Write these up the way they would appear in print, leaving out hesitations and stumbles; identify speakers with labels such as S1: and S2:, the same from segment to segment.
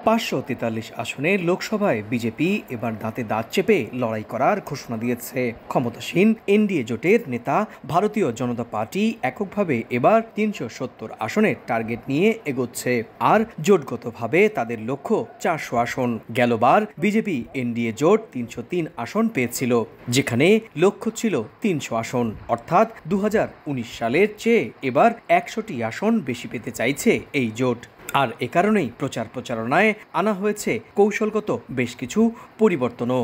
S1: 543 আসনে লোকসভায় বিজেপি এবার দাঁতে দাঁত চেপে লড়াই করার ঘোষণা দিয়েছে। ক্ষমতাসীন এনডিএ জোটের নেতা ভারতীয় জনতা পার্টি এককভাবে এবার 370 আসনের টার্গেট নিয়ে এগোচ্ছে, আর জোটগতভাবে তাদের লক্ষ্য 400 আসন। গেলবার বিজেপি এনডিএ জোট 303 আসন পেয়েছিল, যেখানে লক্ষ্য ছিল 300 আসন, অর্থাৎ 2019 সালের চেয়ে এবার 100টি আসন বেশি পেতে চাইছে এই জোট। আর এ কারণেই প্রচারণায় আনা হয়েছে কৌশলগত বেশ কিছু পরিবর্তনও।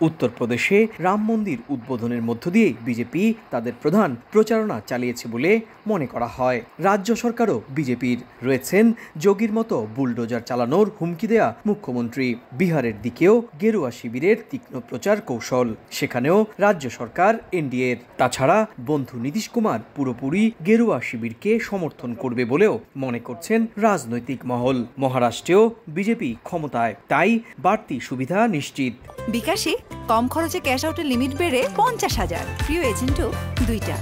S1: উত্তরপ্রদেশে রাম মন্দির উদ্বোধনের মধ্য দিয়ে বিজেপি তাদের প্রধান প্রচারণা চালিয়েছে বলে মনে করা হয়। রাজ্য সরকারও বিজেপির রয়েছেন যোগীর মতো বুলডোজার চালানোর হুমকি দেয়া মুখ্যমন্ত্রী। বিহারের দিকেও গেরুয়া শিবিরের তীক্ষ্ণ প্রচার কৌশল, সেখানেও রাজ্য সরকার এনডিএর। তাছাড়া বন্ধু নীতিশ কুমার পুরোপুরি গেরুয়া শিবিরকে সমর্থন করবে বলেও মনে করছেন রাজনৈতিক মহল। মহারাষ্ট্রেও বিজেপি ক্ষমতায়, তাই বাড়তি সুবিধা নিশ্চিত।
S2: বিকাশে কম খরচে ক্যাশ আউটের লিমিট বেড়ে 50,000, প্রিয় এজেন্টও 2টা।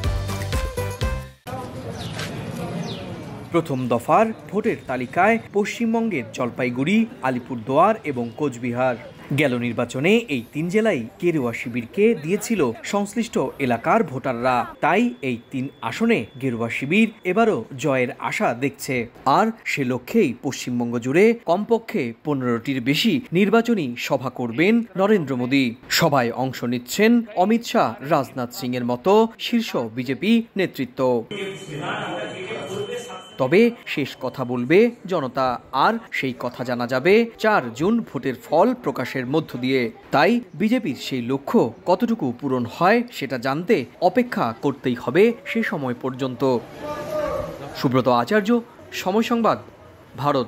S1: প্রথম দফার ভোটের তালিকায় পশ্চিমবঙ্গের জলপাইগুড়ি, আলিপুরদুয়ার এবং কোচবিহার। গেল নির্বাচনে এই 3 জেলায় গেরুয়া শিবিরকে দিয়েছিল সংশ্লিষ্ট এলাকার ভোটাররা, তাই এই 3 আসনে গেরুয়া শিবির এবারও জয়ের আশা দেখছে। আর সে লক্ষ্যেই পশ্চিমবঙ্গ জুড়ে কমপক্ষে 15টির বেশি নির্বাচনী সভা করবেন নরেন্দ্র মোদী। সভায় অংশ নিচ্ছেন অমিত শাহ, রাজনাথ সিং এর মতো শীর্ষ বিজেপি নেতৃত্ব। তবে শেষ কথা বলবে জনতা, আর সেই কথা জানা যাবে 4 জুন ভোটের ফল প্রকাশের মধ্য দিয়ে। তাই বিজেপির সেই লক্ষ্য কতটুকু পূরণ হয় সেটা জানতে অপেক্ষা করতেই হবে সে সময় পর্যন্ত। সুব্রত আচার্য, সময় সংবাদ, ভারত।